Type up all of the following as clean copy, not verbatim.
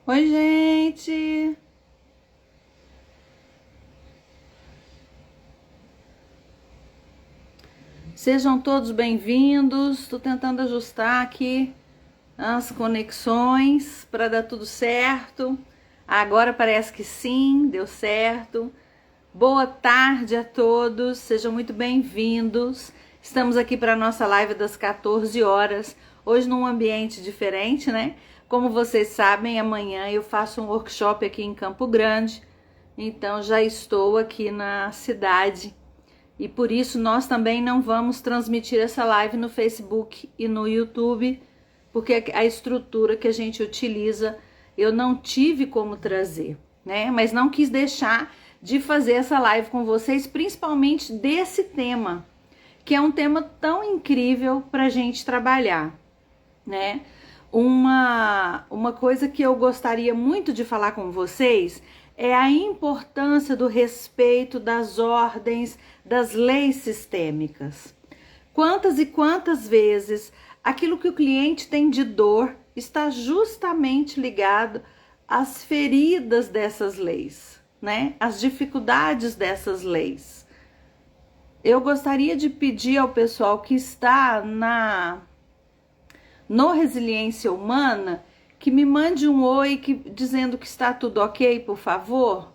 Oi, gente! Sejam todos bem-vindos. Estou tentando ajustar aqui as conexões para dar tudo certo. Agora parece que sim, deu certo. Boa tarde a todos, sejam muito bem-vindos. Estamos aqui para a nossa live das 14 horas, hoje num ambiente diferente, né? Como vocês sabem, amanhã eu faço um workshop aqui em Campo Grande, então já estou aqui na cidade e por isso nós também não vamos transmitir essa live no Facebook e no YouTube, porque a estrutura que a gente utiliza eu não tive como trazer, né? Mas não quis deixar de fazer essa live com vocês, principalmente desse tema, que é um tema tão incrível para a gente trabalhar, né? Uma coisa que eu gostaria muito de falar com vocês é a importância do respeito das ordens, das leis sistêmicas. Quantas e quantas vezes aquilo que o cliente tem de dor está justamente ligado às feridas dessas leis, né? As dificuldades dessas leis. Eu gostaria de pedir ao pessoal que está no Resiliência Humana que me mande um oi dizendo que está tudo ok, por favor,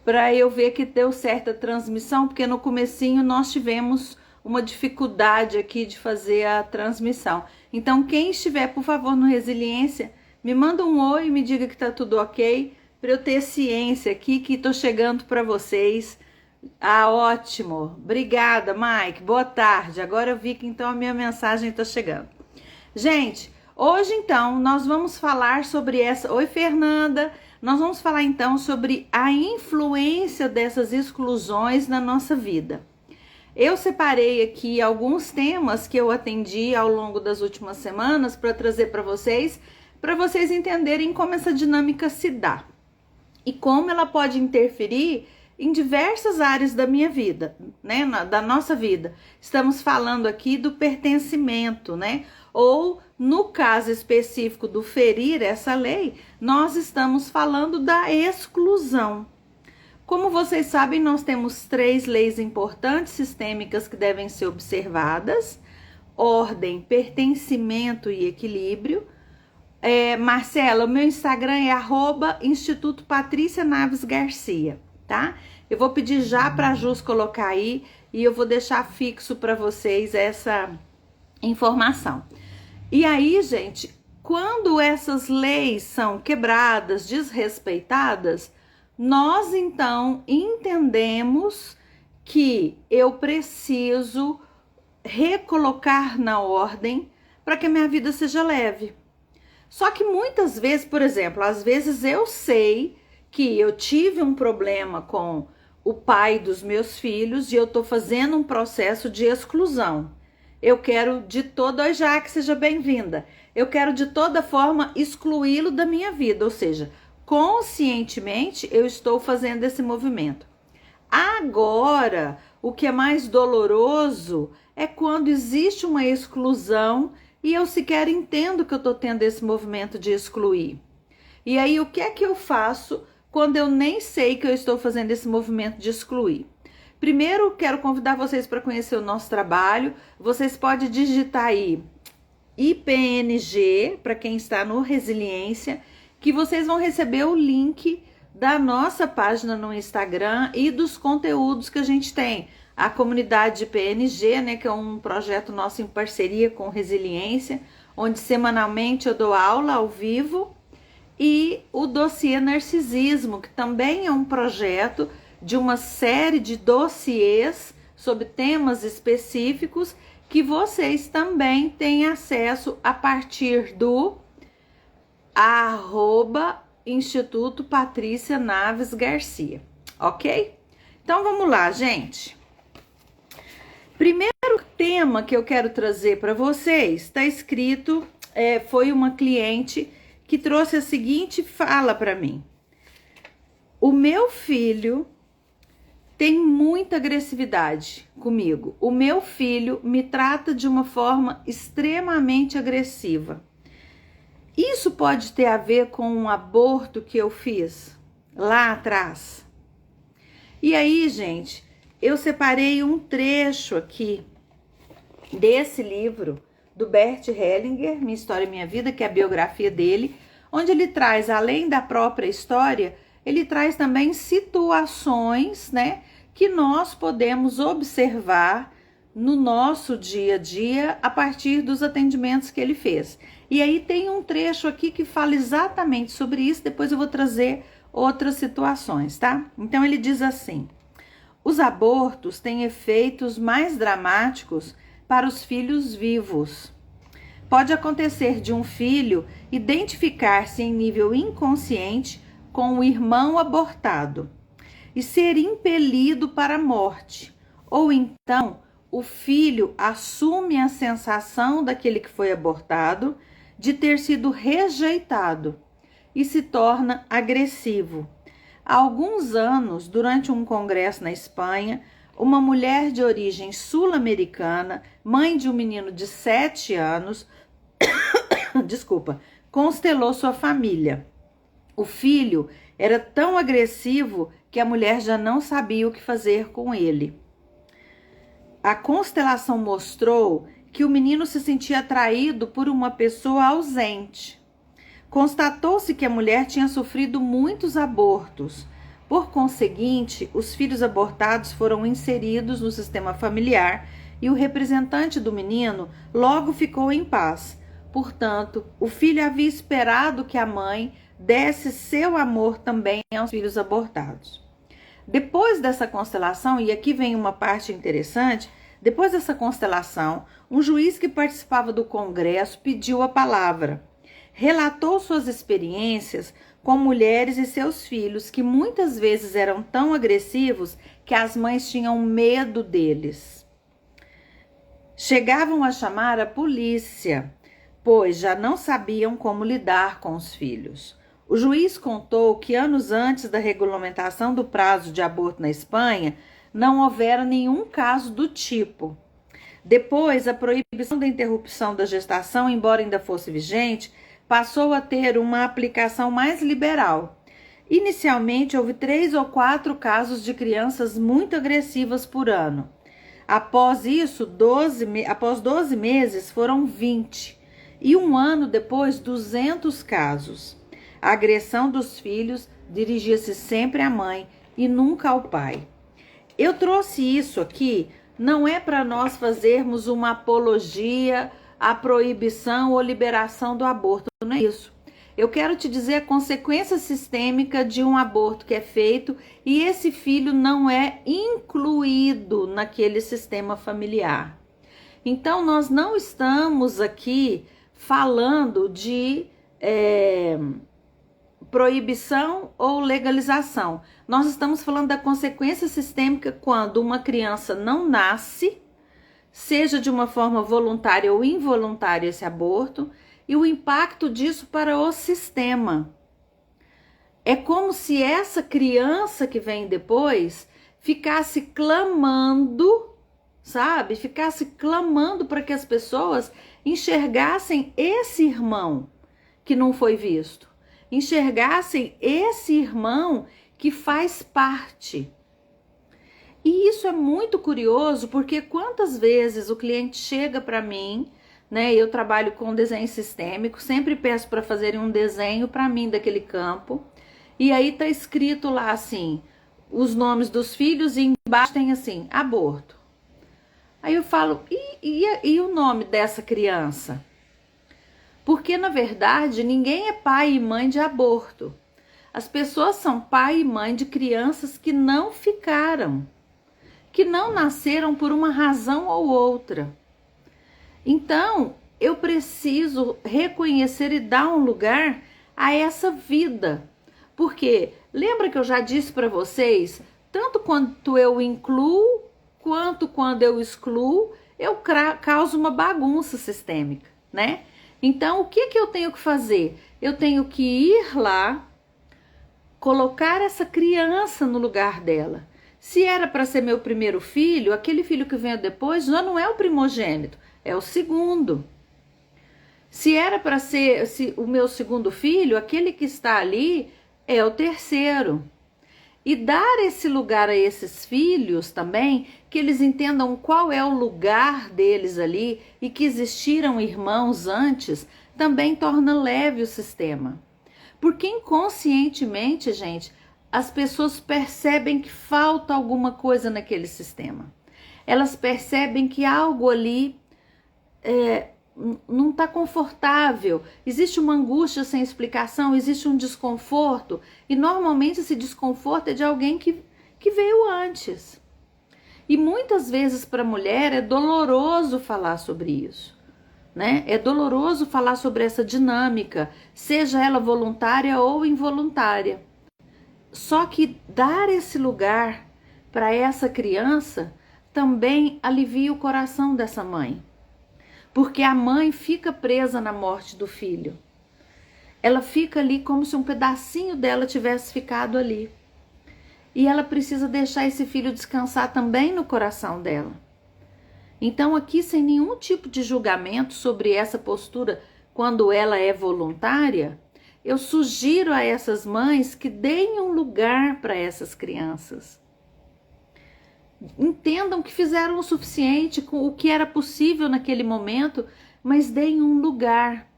para eu ver que deu certa transmissão, porque no comecinho nós tivemos uma dificuldade aqui de fazer a transmissão. Então, quem estiver, por favor, no Resiliência, me manda um oi e me diga que tá tudo ok, para eu ter ciência aqui que tô chegando para vocês. Ah, ótimo. Obrigada, Mike. Boa tarde. Agora eu vi que então a minha mensagem tá chegando. Gente, hoje então nós vamos falar sobre essa... Oi, Fernanda. Nós vamos falar então sobre a influência dessas exclusões na nossa vida. Eu separei aqui alguns temas que eu atendi ao longo das últimas semanas para trazer para vocês entenderem como essa dinâmica se dá e como ela pode interferir em diversas áreas da minha vida, né, da nossa vida. Estamos falando aqui do pertencimento, né? Ou no caso específico do ferir essa lei, nós estamos falando da exclusão. Como vocês sabem, nós temos 3 leis importantes sistêmicas que devem ser observadas: ordem, pertencimento e equilíbrio. Marcela, o meu Instagram é @Instituto Patrícia Naves Garcia, tá? Eu vou pedir já para a Jus colocar aí e eu vou deixar fixo para vocês essa informação. E aí, gente, quando essas leis são quebradas, desrespeitadas, nós então entendemos que eu preciso recolocar na ordem para que a minha vida seja leve. Só que muitas vezes, por exemplo, às vezes eu sei que eu tive um problema com o pai dos meus filhos e eu tô fazendo um processo de exclusão. Eu quero de toda... Oi, Jaque, seja bem-vinda. Eu quero de toda forma excluí-lo da minha vida, ou seja, conscientemente eu estou fazendo esse movimento. Agora, o que é mais doloroso é quando existe uma exclusão e eu sequer entendo que eu estou tendo esse movimento de excluir. E aí, o que é que eu faço quando eu nem sei que eu estou fazendo esse movimento de excluir? Primeiro, quero convidar vocês para conhecer o nosso trabalho. Vocês podem digitar aí IPNG, para quem está no Resiliência, que vocês vão receber o link da nossa página no Instagram e dos conteúdos que a gente tem. A comunidade de PNG, né, que é um projeto nosso em parceria com Resiliência, onde semanalmente eu dou aula ao vivo, e o dossiê Narcisismo, que também é um projeto de uma série de dossiês sobre temas específicos que vocês também têm acesso a partir do @Instituto Patrícia Naves Garcia, ok? Então vamos lá, gente. Primeiro tema que eu quero trazer para vocês está escrito, foi uma cliente que trouxe a seguinte fala para mim: o meu filho tem muita agressividade comigo. O meu filho me trata de uma forma extremamente agressiva. Isso pode ter a ver com um aborto que eu fiz lá atrás. E aí, gente, eu separei um trecho aqui desse livro do Bert Hellinger, Minha História e Minha Vida, que é a biografia dele, onde ele traz, além da própria história, ele traz também situações, né, que nós podemos observar no nosso dia a dia a partir dos atendimentos que ele fez. E aí tem um trecho aqui que fala exatamente sobre isso, depois eu vou trazer outras situações, tá? Então ele diz assim: os abortos têm efeitos mais dramáticos para os filhos vivos. Pode acontecer de um filho identificar-se em nível inconsciente com o irmão abortado e ser impelido para a morte, ou então o filho assume a sensação daquele que foi abortado de ter sido rejeitado e se torna agressivo. Há alguns anos, durante um congresso na Espanha, uma mulher de origem sul-americana, mãe de um menino de 7 anos, constelou sua família. O filho era tão agressivo que a mulher já não sabia o que fazer com ele. A constelação mostrou que o menino se sentia atraído por uma pessoa ausente. Constatou-se que a mulher tinha sofrido muitos abortos. Por conseguinte, os filhos abortados foram inseridos no sistema familiar e o representante do menino logo ficou em paz. Portanto, o filho havia esperado que a mãe desse seu amor também aos filhos abortados. Depois dessa constelação, e aqui vem uma parte interessante, depois dessa constelação, um juiz que participava do congresso pediu a palavra. Relatou suas experiências com mulheres e seus filhos, que muitas vezes eram tão agressivos que as mães tinham medo deles. Chegavam a chamar a polícia, pois já não sabiam como lidar com os filhos. O juiz contou que anos antes da regulamentação do prazo de aborto na Espanha, não houvera nenhum caso do tipo. Depois, a proibição da interrupção da gestação, embora ainda fosse vigente, passou a ter uma aplicação mais liberal. Inicialmente, houve 3 ou 4 casos de crianças muito agressivas por ano. Após isso, após 12 meses, foram 20. E um ano depois, 200 casos. A agressão dos filhos dirigia-se sempre à mãe e nunca ao pai. Eu trouxe isso aqui, não é para nós fazermos uma apologia à proibição ou liberação do aborto, não é isso. Eu quero te dizer a consequência sistêmica de um aborto que é feito e esse filho não é incluído naquele sistema familiar. Então, nós não estamos aqui falando de proibição ou legalização. Nós estamos falando da consequência sistêmica quando uma criança não nasce, seja de uma forma voluntária ou involuntária esse aborto, e o impacto disso para o sistema. É como se essa criança que vem depois ficasse clamando, sabe? Ficasse clamando para que as pessoas enxergassem esse irmão que não foi visto. Enxergassem esse irmão que faz parte. E isso é muito curioso, porque quantas vezes o cliente chega para mim, né? Eu trabalho com desenho sistêmico, sempre peço para fazerem um desenho para mim daquele campo. E aí tá escrito lá assim, os nomes dos filhos e embaixo tem assim, aborto. Aí eu falo, e o nome dessa criança? Porque, na verdade, ninguém é pai e mãe de aborto. As pessoas são pai e mãe de crianças que não ficaram, que não nasceram por uma razão ou outra. Então, eu preciso reconhecer e dar um lugar a essa vida. Porque, lembra que eu já disse para vocês, tanto quanto eu incluo, quanto quando eu excluo, eu causo uma bagunça sistêmica, né? Então, o que eu tenho que fazer? Eu tenho que ir lá, colocar essa criança no lugar dela. Se era para ser meu primeiro filho, aquele filho que veio depois já não é o primogênito, é o segundo. Se era para ser o meu segundo filho, aquele que está ali é o terceiro. E dar esse lugar a esses filhos também, que eles entendam qual é o lugar deles ali e que existiram irmãos antes, também torna leve o sistema. Porque inconscientemente, gente, as pessoas percebem que falta alguma coisa naquele sistema. Elas percebem que algo ali não está confortável, existe uma angústia sem explicação, existe um desconforto, e normalmente esse desconforto é de alguém que veio antes. E muitas vezes para a mulher é doloroso falar sobre isso, né? É doloroso falar sobre essa dinâmica, seja ela voluntária ou involuntária. Só que dar esse lugar para essa criança também alivia o coração dessa mãe. Porque a mãe fica presa na morte do filho. Ela fica ali como se um pedacinho dela tivesse ficado ali. E ela precisa deixar esse filho descansar também no coração dela. Então aqui, sem nenhum tipo de julgamento sobre essa postura quando ela é voluntária, eu sugiro a essas mães que deem um lugar para essas crianças. Entendam que fizeram o suficiente com o que era possível naquele momento, mas deem um lugar.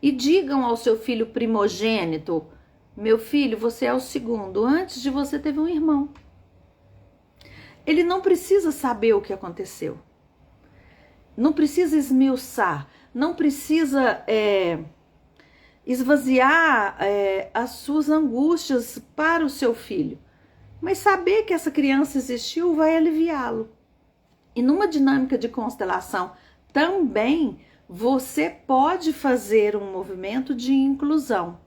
E digam ao seu filho primogênito: meu filho, você é o segundo, antes de você teve um irmão. Ele não precisa saber o que aconteceu. Não precisa esmiuçar, não precisa esvaziar as suas angústias para o seu filho. Mas saber que essa criança existiu vai aliviá-lo. E numa dinâmica de constelação também você pode fazer um movimento de inclusão.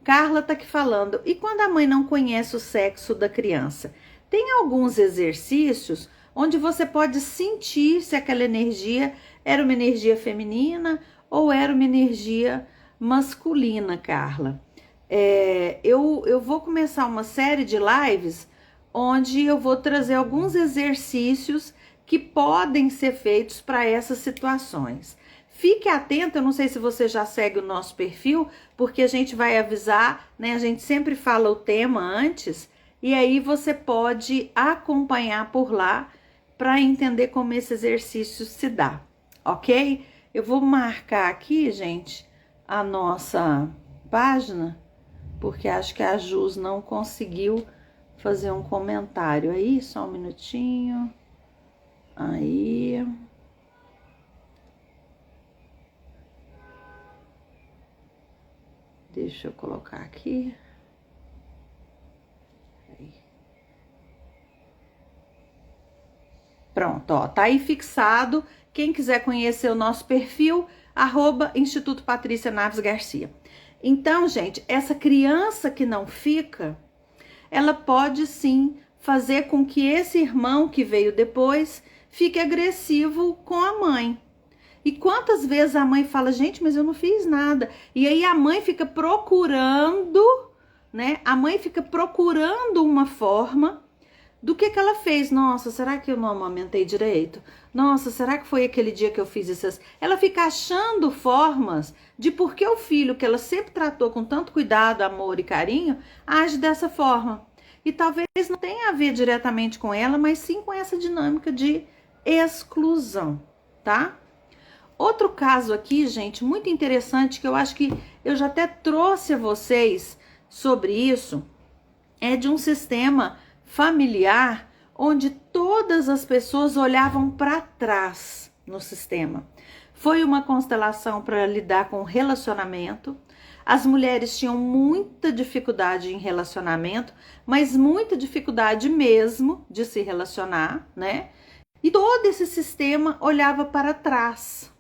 Carla está aqui falando, e quando a mãe não conhece o sexo da criança? Tem alguns exercícios onde você pode sentir se aquela energia era uma energia feminina ou era uma energia masculina, Carla. Eu vou começar uma série de lives onde eu vou trazer alguns exercícios que podem ser feitos para essas situações. Fique atenta, eu não sei se você já segue o nosso perfil, porque a gente vai avisar, né? A gente sempre fala o tema antes, e aí você pode acompanhar por lá para entender como esse exercício se dá, ok? Eu vou marcar aqui, gente, a nossa página, porque acho que a Jus não conseguiu fazer um comentário aí, só um minutinho. Aí. Deixa eu colocar aqui. Aí. Pronto, ó, tá aí fixado. Quem quiser conhecer o nosso perfil, @Instituto Patrícia Naves Garcia. Então, gente, essa criança que não fica, ela pode sim fazer com que esse irmão que veio depois fique agressivo com a mãe. E quantas vezes a mãe fala, gente, mas eu não fiz nada. E aí a mãe fica procurando, né? A mãe fica procurando uma forma do que ela fez. Nossa, será que eu não amamentei direito? Nossa, será que foi aquele dia que eu fiz essas... Ela fica achando formas de por que o filho que ela sempre tratou com tanto cuidado, amor e carinho, age dessa forma. E talvez não tenha a ver diretamente com ela, mas sim com essa dinâmica de exclusão, tá? Outro caso aqui, gente, muito interessante, que eu acho que eu já até trouxe a vocês sobre isso, é de um sistema familiar onde todas as pessoas olhavam para trás no sistema. Foi uma constelação para lidar com relacionamento. As mulheres tinham muita dificuldade em relacionamento, mas muita dificuldade mesmo de se relacionar, né? E todo esse sistema olhava para trás.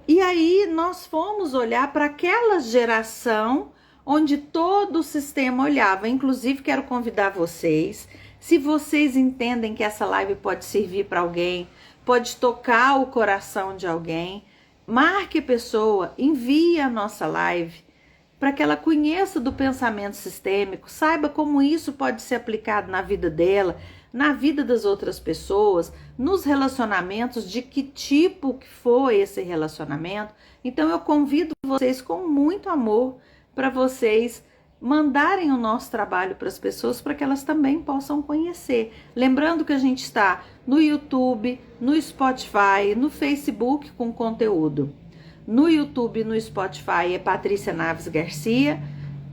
E aí nós fomos olhar para aquela geração onde todo o sistema olhava. Inclusive, quero convidar vocês, se vocês entendem que essa live pode servir para alguém, pode tocar o coração de alguém, marque a pessoa, envie a nossa live para que ela conheça do pensamento sistêmico, saiba como isso pode ser aplicado na vida dela, na vida das outras pessoas, nos relacionamentos, de que tipo que foi esse relacionamento. Então eu convido vocês com muito amor para vocês mandarem o nosso trabalho para as pessoas, para que elas também possam conhecer. Lembrando que a gente está no YouTube, no Spotify, no Facebook com conteúdo. No YouTube e no Spotify é Patrícia Naves Garcia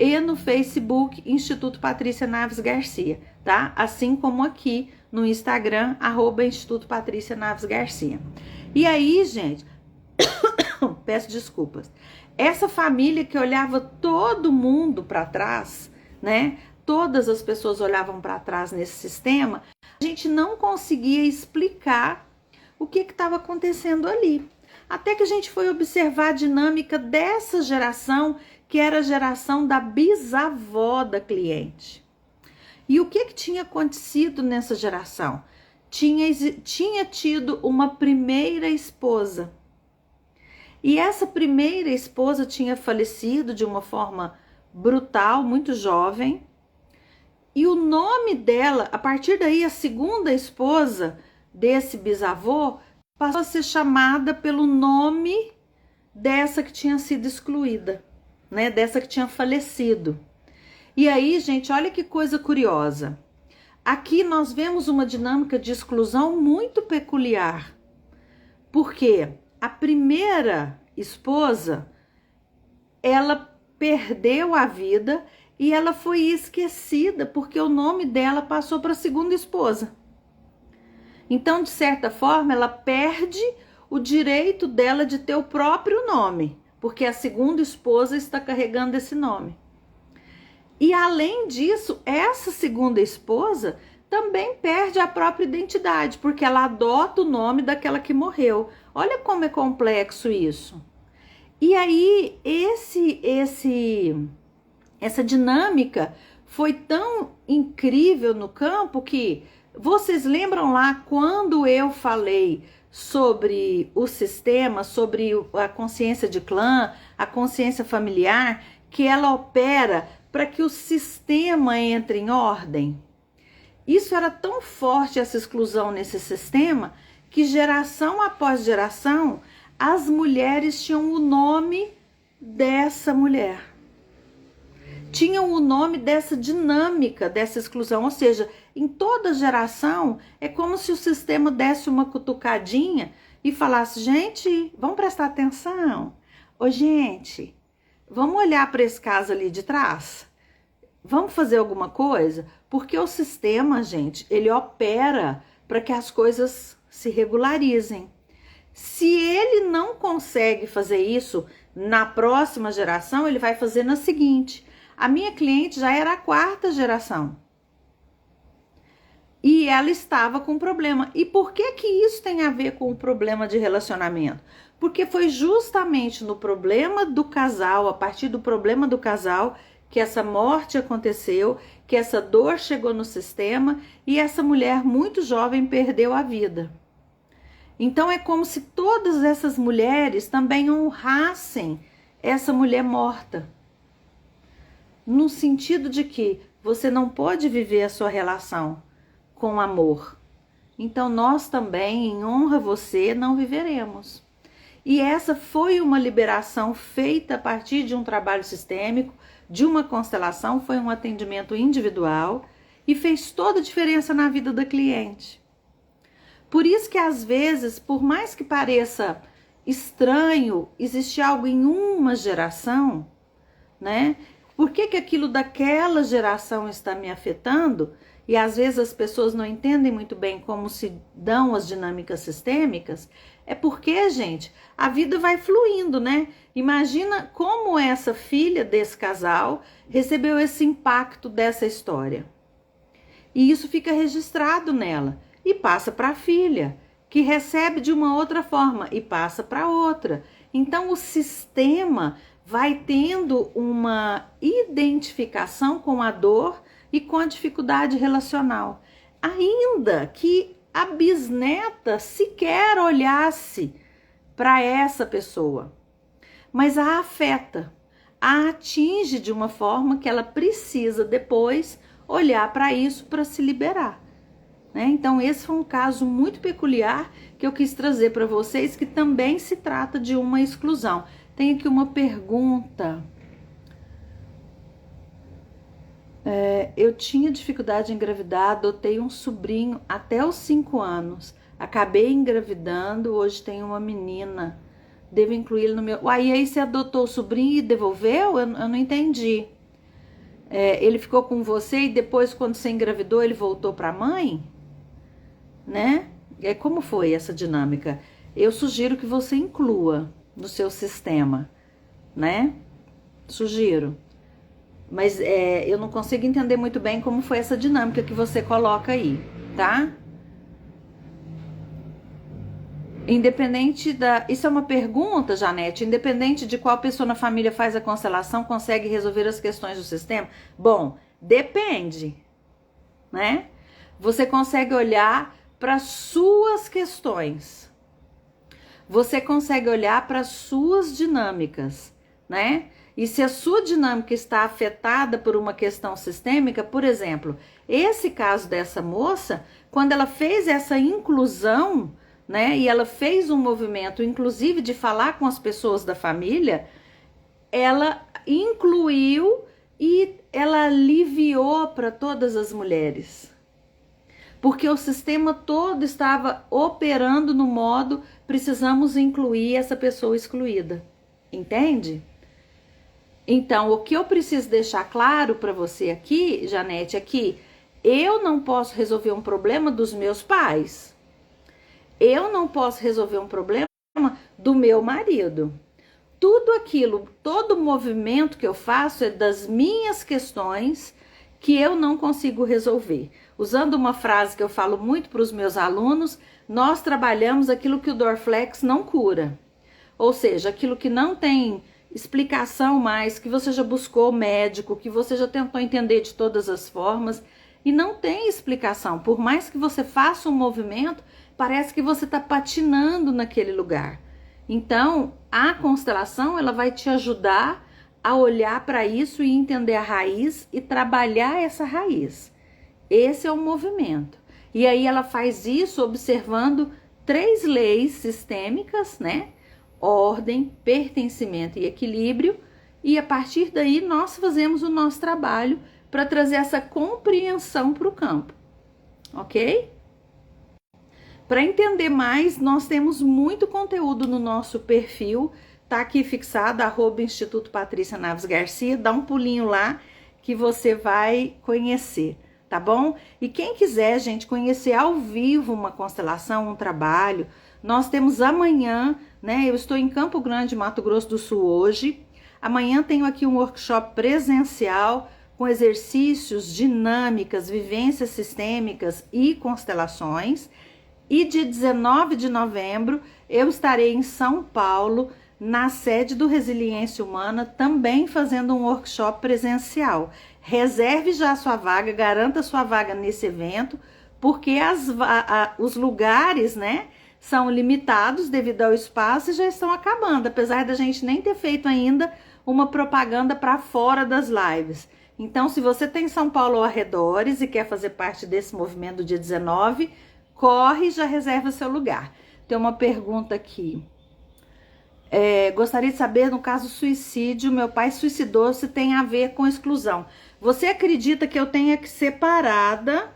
e no Facebook Instituto Patrícia Naves Garcia, tá? Assim como aqui no Instagram, @Instituto Patrícia Naves Garcia. E aí, gente, peço desculpas. Essa família que olhava todo mundo para trás, né? Todas as pessoas olhavam para trás nesse sistema, a gente não conseguia explicar o que estava acontecendo ali. Até que a gente foi observar a dinâmica dessa geração, que era a geração da bisavó da cliente. E o que tinha acontecido nessa geração? Tinha tido uma primeira esposa. E essa primeira esposa tinha falecido de uma forma brutal, muito jovem. E o nome dela, a partir daí, a segunda esposa desse bisavô passou a ser chamada pelo nome dessa que tinha sido excluída, né? Dessa que tinha falecido. E aí, gente, olha que coisa curiosa. Aqui nós vemos uma dinâmica de exclusão muito peculiar. Por quê? A primeira esposa, ela perdeu a vida e ela foi esquecida porque o nome dela passou para a segunda esposa. Então, de certa forma, ela perde o direito dela de ter o próprio nome, porque a segunda esposa está carregando esse nome. E além disso, essa segunda esposa também perde a própria identidade, porque ela adota o nome daquela que morreu. Olha como é complexo isso. E aí, essa dinâmica foi tão incrível no campo que vocês lembram lá quando eu falei sobre o sistema, sobre a consciência de clã, a consciência familiar, que ela opera para que o sistema entre em ordem? Isso era tão forte, essa exclusão nesse sistema, que geração após geração, as mulheres tinham o nome dessa mulher. Tinham o nome dessa dinâmica, dessa exclusão. Ou seja, em toda geração, é como se o sistema desse uma cutucadinha e falasse: gente, vamos prestar atenção. Ô, gente, vamos olhar para esse caso ali de trás? Vamos fazer alguma coisa? Porque o sistema, gente, ele opera para que as coisas se regularizem. Se ele não consegue fazer isso na próxima geração, ele vai fazer na seguinte. A minha cliente já era a 4ª geração. E ela estava com problema. E por que que isso tem a ver com o problema de relacionamento? Porque foi justamente no problema do casal, a partir do problema do casal, que essa morte aconteceu, que essa dor chegou no sistema e essa mulher muito jovem perdeu a vida. Então é como se todas essas mulheres também honrassem essa mulher morta. No sentido de que você não pode viver a sua relação com amor. Então nós também, em honra a você, não viveremos. E essa foi uma liberação feita a partir de um trabalho sistêmico, de uma constelação, foi um atendimento individual e fez toda a diferença na vida da cliente. Por isso que às vezes, por mais que pareça estranho, existe algo em uma geração, né? Por que que aquilo daquela geração está me afetando? E às vezes as pessoas não entendem muito bem como se dão as dinâmicas sistêmicas. É porque, gente, a vida vai fluindo, né? Imagina como essa filha desse casal recebeu esse impacto dessa história. E isso fica registrado nela e passa para a filha, que recebe de uma outra forma e passa para outra. Então o sistema vai tendo uma identificação com a dor e com a dificuldade relacional. Ainda que a bisneta sequer olhasse para essa pessoa, mas a afeta, a atinge de uma forma que ela precisa depois olhar para isso para se liberar, né? Então esse foi um caso muito peculiar que eu quis trazer para vocês, que também se trata de uma exclusão. Tem aqui uma pergunta. Eu tinha dificuldade em engravidar, adotei um sobrinho até os 5 anos. Acabei engravidando, hoje tenho uma menina. Devo incluí-lo no meu... Uai, e aí você adotou o sobrinho e devolveu? Eu não entendi. Ele ficou com você e depois, quando você engravidou, ele voltou para a mãe? Né? Como foi essa dinâmica? Eu sugiro que você inclua no seu sistema, né? Sugiro. Mas eu não consigo entender muito bem como foi essa dinâmica que você coloca aí, tá? Independente da... Isso é uma pergunta, Janete. Independente de qual pessoa na família faz a constelação, consegue resolver as questões do sistema? Bom, depende, né? Você consegue olhar para suas questões. Você consegue olhar para suas dinâmicas, né? E se a sua dinâmica está afetada por uma questão sistêmica, por exemplo, esse caso dessa moça, quando ela fez essa inclusão, né, e ela fez um movimento, inclusive de falar com as pessoas da família, ela incluiu e ela aliviou para todas as mulheres. Porque o sistema todo estava operando no modo, precisamos incluir essa pessoa excluída. Entende? Então, o que eu preciso deixar claro para você aqui, Janete, é que eu não posso resolver um problema dos meus pais. Eu não posso resolver um problema do meu marido. Tudo aquilo, todo movimento que eu faço é das minhas questões que eu não consigo resolver. Usando uma frase que eu falo muito para os meus alunos, nós trabalhamos aquilo que o Dorflex não cura. Ou seja, aquilo que não tem explicação mais, que você já buscou médico, que você já tentou entender de todas as formas e não tem explicação. Por mais que você faça um movimento, parece que você está patinando naquele lugar. Então, a constelação ela vai te ajudar a olhar para isso e entender a raiz e trabalhar essa raiz. Esse é o movimento. E aí ela faz isso observando 3 leis sistêmicas, né? Ordem, pertencimento e equilíbrio, e a partir daí nós fazemos o nosso trabalho para trazer essa compreensão para o campo, ok? Para entender mais, nós temos muito conteúdo no nosso perfil, tá aqui fixado, @Instituto Patrícia Naves Garcia, dá um pulinho lá que você vai conhecer, tá bom? E quem quiser, gente, conhecer ao vivo uma constelação, um trabalho, nós temos amanhã, né? Eu estou em Campo Grande, Mato Grosso do Sul hoje. Amanhã tenho aqui um workshop presencial com exercícios, dinâmicas, vivências sistêmicas e constelações. E dia 19 de novembro eu estarei em São Paulo, na sede do Resiliência Humana, também fazendo um workshop presencial. Reserve já a sua vaga, garanta a sua vaga nesse evento, porque os lugares, né, são limitados devido ao espaço e já estão acabando, apesar da gente nem ter feito ainda uma propaganda para fora das lives. Então, se você tem São Paulo ao arredores e quer fazer parte desse movimento do dia 19, corre e já reserva seu lugar. Tem uma pergunta aqui. Gostaria de saber, no caso suicídio, meu pai suicidou, se tem a ver com exclusão. Você acredita que eu tenha que separada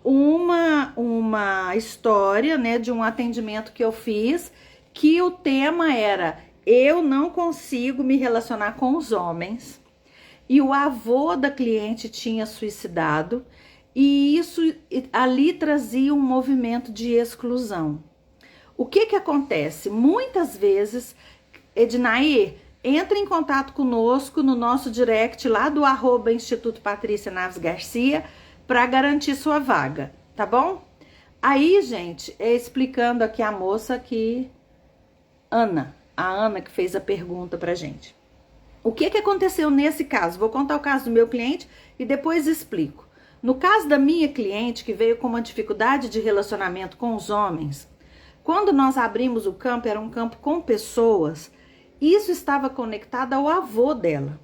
uma história, né, de um atendimento que eu fiz, que o tema era: eu não consigo me relacionar com os homens, e o avô da cliente tinha suicidado, e isso ali trazia um movimento de exclusão. O que acontece? Muitas vezes, Ednair, entre em contato conosco no nosso direct lá do @Instituto Patrícia Naves Garcia para garantir sua vaga, tá bom? Aí, gente, explicando aqui a moça que... a Ana que fez a pergunta pra gente. O que aconteceu nesse caso? Vou contar o caso do meu cliente e depois explico. No caso da minha cliente, que veio com uma dificuldade de relacionamento com os homens, quando nós abrimos o campo, era um campo com pessoas, isso estava conectado ao avô dela.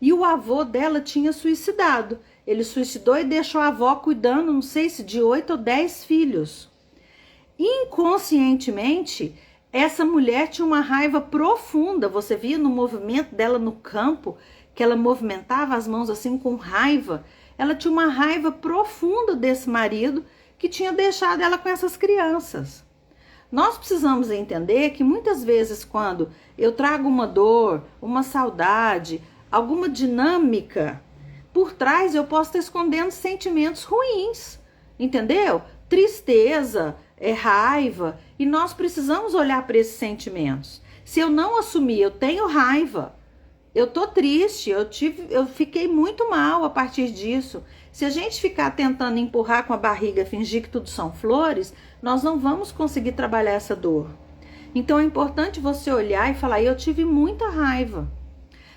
E o avô dela tinha suicidado. ele suicidou e deixou a avó cuidando, não sei se de 8 ou 10 filhos. Inconscientemente, essa mulher tinha uma raiva profunda. Você via no movimento dela no campo, que ela movimentava as mãos assim com raiva. Ela tinha uma raiva profunda desse marido que tinha deixado ela com essas crianças. Nós precisamos entender que muitas vezes quando eu trago uma dor, uma saudade, alguma dinâmica, por trás eu posso estar escondendo sentimentos ruins, entendeu? Tristeza, raiva, e nós precisamos olhar para esses sentimentos. Se eu não assumir, eu tenho raiva, eu tô triste, eu fiquei muito mal a partir disso. Se a gente ficar tentando empurrar com a barriga, fingir que tudo são flores, nós não vamos conseguir trabalhar essa dor. Então é importante você olhar e falar, eu tive muita raiva,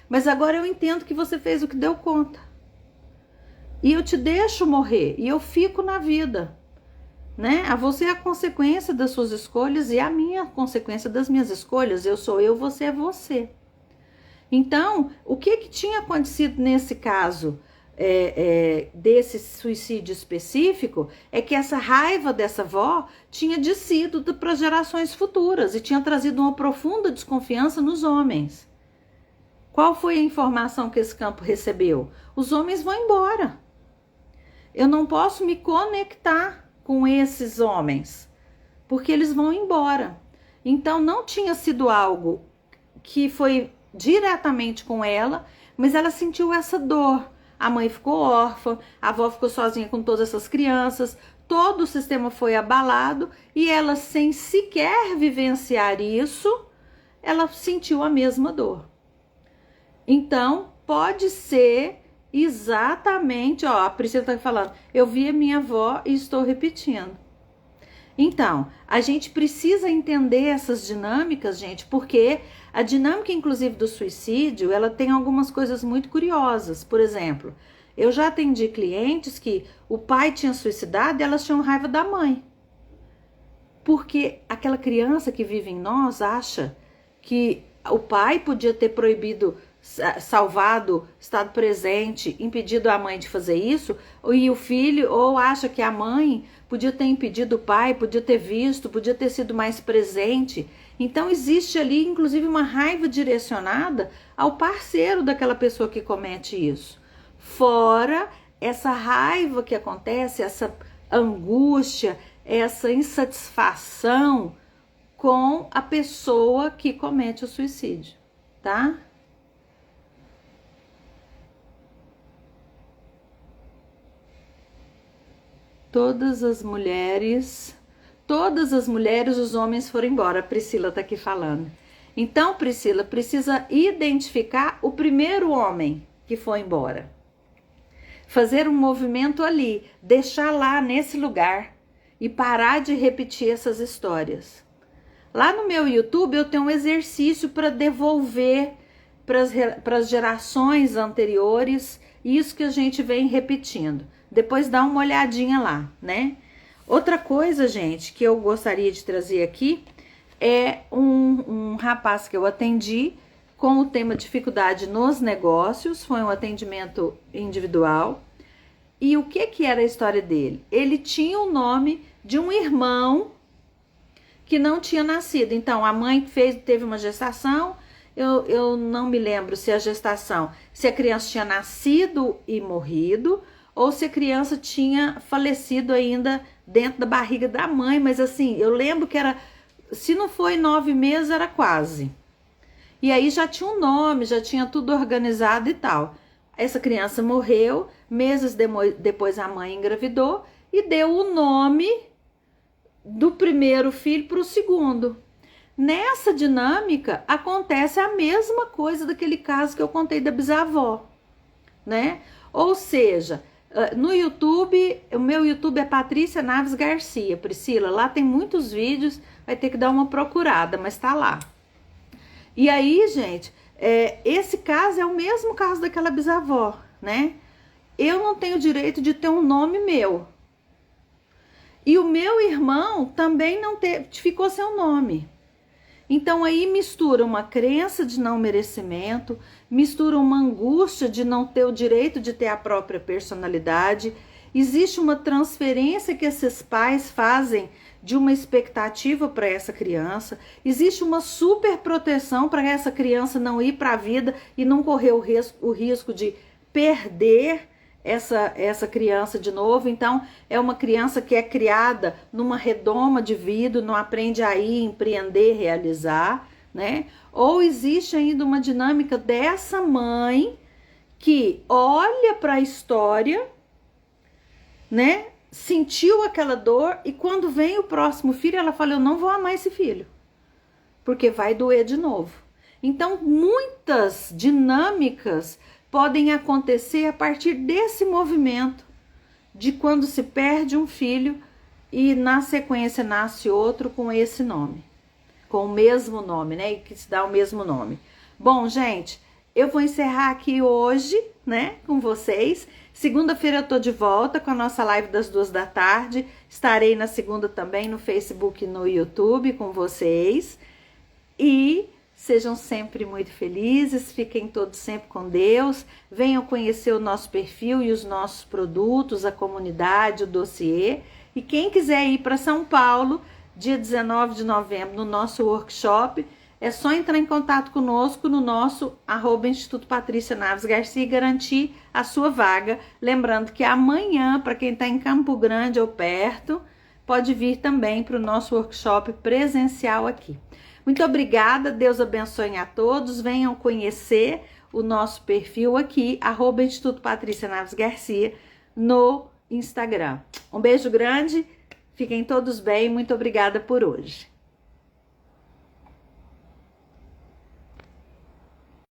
mas agora eu entendo que você fez o que deu conta. E eu te deixo morrer, e eu fico na vida. Né? A você é a consequência das suas escolhas e a minha consequência das minhas escolhas. Eu sou eu, você é você. Então, o que tinha acontecido nesse caso desse suicídio específico é que essa raiva dessa avó tinha descido para gerações futuras e tinha trazido uma profunda desconfiança nos homens. Qual foi a informação que esse campo recebeu? Os homens vão embora. Eu não posso me conectar com esses homens, porque eles vão embora. Então não tinha sido algo que foi diretamente com ela, mas ela sentiu essa dor. A mãe ficou órfã, a avó ficou sozinha com todas essas crianças, todo o sistema foi abalado e ela, sem sequer vivenciar isso, ela sentiu a mesma dor. Então pode ser exatamente, ó, a Priscila tá falando, eu vi a minha avó e estou repetindo. Então, a gente precisa entender essas dinâmicas, gente, porque a dinâmica, inclusive, do suicídio, ela tem algumas coisas muito curiosas. Por exemplo, eu já atendi clientes que o pai tinha suicidado e elas tinham raiva da mãe. Porque aquela criança que vive em nós acha que o pai podia ter proibido, salvado, estado presente, impedido a mãe de fazer isso, e o filho, ou acha que a mãe podia ter impedido o pai, podia ter visto, podia ter sido mais presente. Então existe ali, inclusive, uma raiva direcionada ao parceiro daquela pessoa que comete isso. Fora essa raiva que acontece, essa angústia, essa insatisfação com a pessoa que comete o suicídio, tá? Todas as mulheres, os homens foram embora. A Priscila tá aqui falando. Então, Priscila, precisa identificar o primeiro homem que foi embora. Fazer um movimento ali, deixar lá nesse lugar e parar de repetir essas histórias. Lá no meu YouTube eu tenho um exercício para devolver para as gerações anteriores isso que a gente vem repetindo. Depois dá uma olhadinha lá, né? Outra coisa, gente, que eu gostaria de trazer aqui é um rapaz que eu atendi com o tema dificuldade nos negócios. Foi um atendimento individual. E o que era a história dele? Ele tinha o nome de um irmão que não tinha nascido. Então, a mãe teve uma gestação. Eu não me lembro se a criança tinha nascido e morrido, ou se a criança tinha falecido ainda dentro da barriga da mãe, mas assim, eu lembro que era, se não foi 9 meses, era quase. E aí já tinha um nome, já tinha tudo organizado e tal. Essa criança morreu, meses depois a mãe engravidou e deu o nome do primeiro filho para o segundo. Nessa dinâmica, acontece a mesma coisa daquele caso que eu contei da bisavó, né? Ou seja, no YouTube, o meu YouTube é Patrícia Naves Garcia. Priscila, lá tem muitos vídeos, vai ter que dar uma procurada, mas tá lá. E aí, gente, esse caso é o mesmo caso daquela bisavó, né? Eu não tenho direito de ter um nome meu. E o meu irmão também não ficou sem um nome. Então aí mistura uma crença de não merecimento, mistura uma angústia de não ter o direito de ter a própria personalidade. Existe uma transferência que esses pais fazem de uma expectativa para essa criança. Existe uma super proteção para essa criança não ir para a vida e não correr o risco de perder essa criança de novo. Então é uma criança que é criada numa redoma de vida, não aprende a ir, empreender, realizar, né? Ou existe ainda uma dinâmica dessa mãe que olha para a história, né? Sentiu aquela dor e quando vem o próximo filho, ela fala: eu não vou amar esse filho, porque vai doer de novo. Então, muitas dinâmicas podem acontecer a partir desse movimento de quando se perde um filho e na sequência nasce outro com esse nome, com o mesmo nome, né? E que se dá o mesmo nome. Bom, gente, eu vou encerrar aqui hoje, né, com vocês. Segunda-feira eu tô de volta com a nossa live das 14h. Estarei na segunda também no Facebook e no YouTube com vocês. E sejam sempre muito felizes, fiquem todos sempre com Deus. Venham conhecer o nosso perfil e os nossos produtos, a comunidade, o dossiê. E quem quiser ir para São Paulo, dia 19 de novembro, no nosso workshop, é só entrar em contato conosco no nosso @Instituto Patrícia Naves Garcia e garantir a sua vaga. Lembrando que amanhã, para quem está em Campo Grande ou perto, pode vir também para o nosso workshop presencial aqui. Muito obrigada, Deus abençoe a todos. Venham conhecer o nosso perfil aqui, @Instituto Patrícia Naves Garcia, no Instagram. Um beijo grande, fiquem todos bem, muito obrigada por hoje.